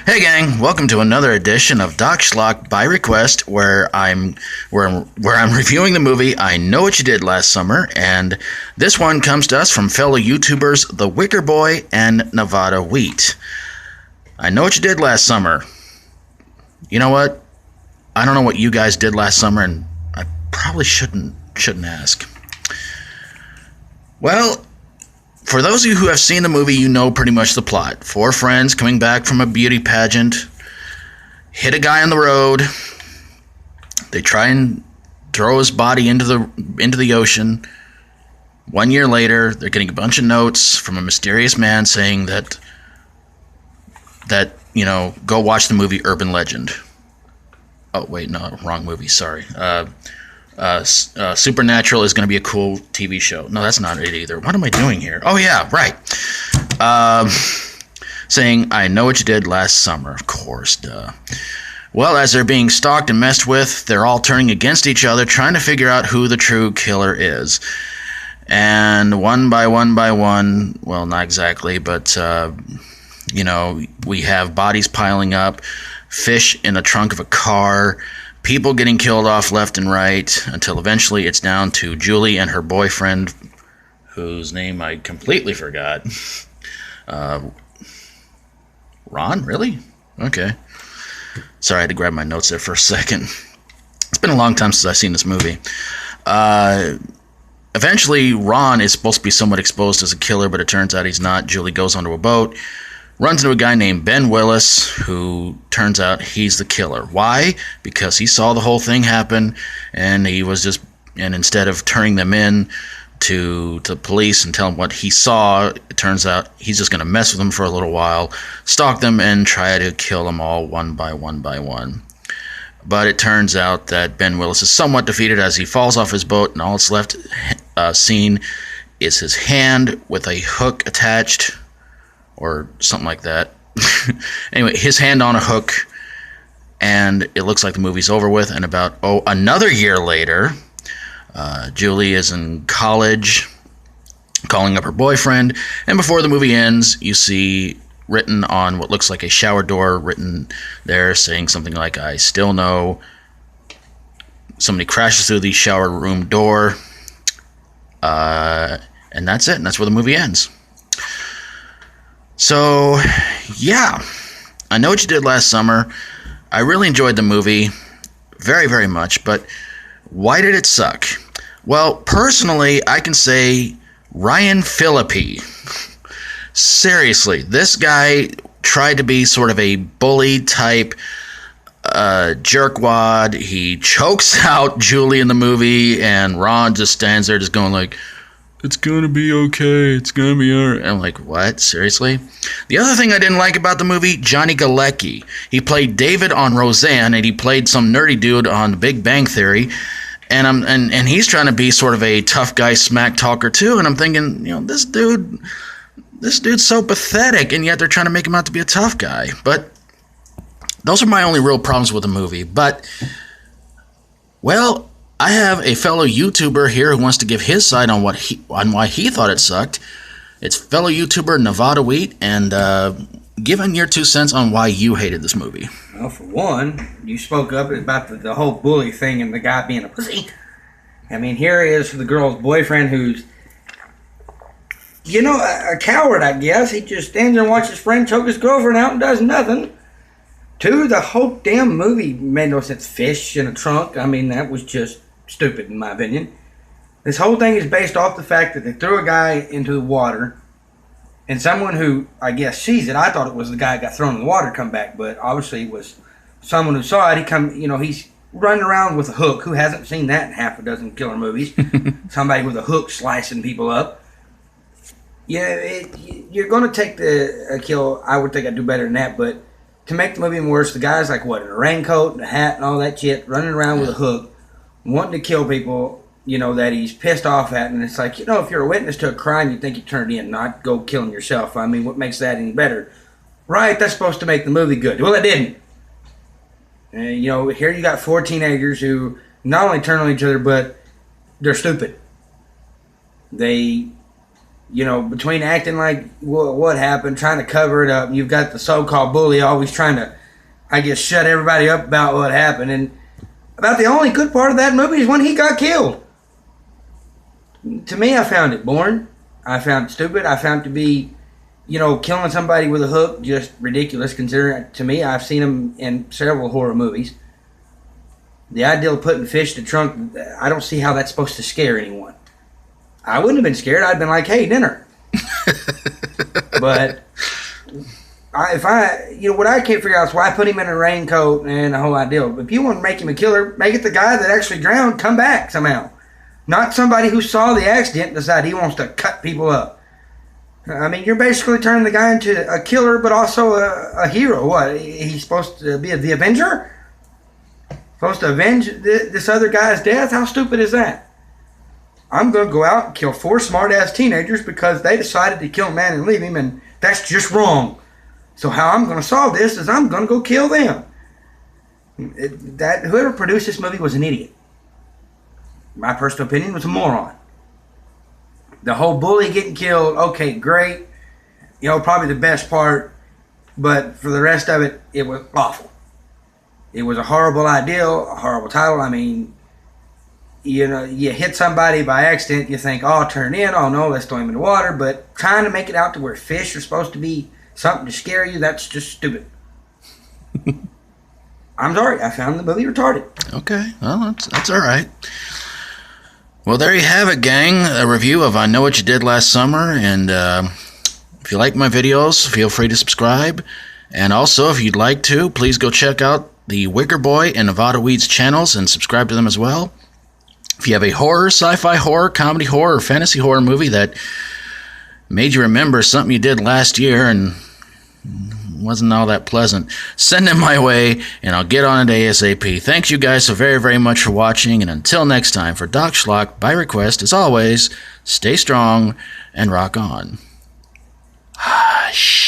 Hey gang, welcome to another edition of Doc Schlock by request, where I'm reviewing the movie I Know What You Did Last Summer, and this one comes to us from fellow YouTubers The Wicker Boy and Nevada Wheat. I know what you did last summer. You know what? I don't know what you guys did last summer, and I probably shouldn't ask. Well, for those of you who have seen the movie, you know pretty much the plot. Four friends coming back from a beauty pageant, hit a guy on the road. They try and throw his body into the ocean. 1 year later, they're getting a bunch of notes from a mysterious man saying that go watch the movie Urban Legend. Oh wait, no, wrong movie. Sorry. Supernatural is going to be a cool TV show. No, that's not it either. What am I doing here? Oh yeah, right. Saying, I know what you did last summer. Of course, duh. Well, as they're being stalked and messed with, they're all turning against each other, trying to figure out who the true killer is. And one by one, well, not exactly, but, we have bodies piling up, fish in the trunk of a car, people getting killed off left and right, until eventually it's down to Julie and her boyfriend, whose name I completely forgot. Ron? Really? Okay. Sorry, I had to grab my notes there for a second. It's been a long time since I've seen this movie. Eventually, Ron is supposed to be somewhat exposed as a killer, but it turns out he's not. Julie goes onto a boat, runs into a guy named Ben Willis, who turns out he's the killer. Why? Because he saw the whole thing happen, and instead of turning them in to the police and tell them what he saw, it turns out he's just going to mess with them for a little while, stalk them, and try to kill them all one by one. But it turns out that Ben Willis is somewhat defeated as he falls off his boat, and all that's left seen is his hand with a hook attached, or something like that. Anyway, his hand on a hook, and it looks like the movie's over with. And about another year later, Julie is in college, calling up her boyfriend, and before the movie ends, you see written on what looks like a shower door, written there saying something like, I still know. Somebody crashes through the shower room door, and that's it, and that's where the movie ends. So, yeah, I know what you did last summer. I really enjoyed the movie, very, very much, but why did it suck? Well, personally, I can say Ryan Phillippe. Seriously, this guy tried to be sort of a bully type jerkwad. He chokes out Julie in the movie, and Ron just stands there just going like, it's gonna be okay, it's gonna be alright. I'm like, what? Seriously? The other thing I didn't like about the movie, Johnny Galecki. He played David on Roseanne, and he played some nerdy dude on The Big Bang Theory. And he's trying to be sort of a tough guy smack talker too, and I'm thinking, this dude's so pathetic, and yet they're trying to make him out to be a tough guy. But those are my only real problems with the movie. But, well, I have a fellow YouTuber here who wants to give his side on why he thought it sucked. It's fellow YouTuber Nevada Wheat, and give him your 2 cents on why you hated this movie. Well, for one, you spoke up about the whole bully thing and the guy being a pussy. I mean, here is the girl's boyfriend who's, a coward, I guess. He just stands there and watches his friend choke his girlfriend out and does nothing. Two, the whole damn movie made no sense. Fish in a trunk. I mean, that was just stupid in my opinion. This whole thing is based off the fact that they threw a guy into the water, and someone who, I guess, sees it. I thought it was the guy who got thrown in the water to come back, but obviously it was someone who saw it. He's running around with a hook. Who hasn't seen that in half a dozen killer movies? Somebody with a hook slicing people up. Yeah, you're going to take a kill. I would think I'd do better than that, but to make the movie worse, the guy's like, in a raincoat and a hat and all that shit, running around with a hook, wanting to kill people, that he's pissed off at. And it's like, if you're a witness to a crime, you'd think you turned in, not go killing yourself. I mean, what makes that any better? Right, that's supposed to make the movie good. Well, it didn't. Here you got 4 teenagers who not only turn on each other, but they're stupid. They You know, between acting like what happened, trying to cover it up, and you've got the so-called bully always trying to, I guess, shut everybody up about what happened. And about the only good part of that movie is when he got killed. To me, I found it boring. I found it stupid. I found it to be, you know, killing somebody with a hook just ridiculous. Considering, to me, I've seen him in several horror movies. The idea of putting fish in the trunk, I don't see how that's supposed to scare anyone. I wouldn't have been scared. I'd been like, hey, dinner. But what I can't figure out is why put him in a raincoat and the whole idea. If you want to make him a killer, make it the guy that actually drowned come back somehow. Not somebody who saw the accident and decide he wants to cut people up. I mean, you're basically turning the guy into a killer, but also a hero. What? He's supposed to be the Avenger? Supposed to avenge this other guy's death? How stupid is that? I'm going to go out and kill 4 smart-ass teenagers because they decided to kill a man and leave him, and that's just wrong. So how I'm going to solve this is I'm going to go kill them. Whoever produced this movie was an idiot. My personal opinion, was a moron. The whole bully getting killed, okay, great. You know, probably the best part. But for the rest of it, it was awful. It was a horrible idea, a horrible title. I mean, you know, you hit somebody by accident, you think, oh, turn in, oh no, let's throw him in the water. But trying to make it out to where fish are supposed to be something to scare you, that's just stupid. I'm sorry, I found the movie retarded. Okay, well, that's all right. Well, there you have it, gang. A review of I Know What You Did Last Summer. And if you like my videos, feel free to subscribe. And also, if you'd like to, please go check out the Wicker Boy and Nevada Weeds channels and subscribe to them as well. If you have a horror, sci-fi horror, comedy horror, or fantasy horror movie that made you remember something you did last year and wasn't all that pleasant, send them my way and I'll get on it ASAP. Thanks you guys so very, very much for watching, and until next time, for Doc Schlock, by request, as always, stay strong and rock on. Shh.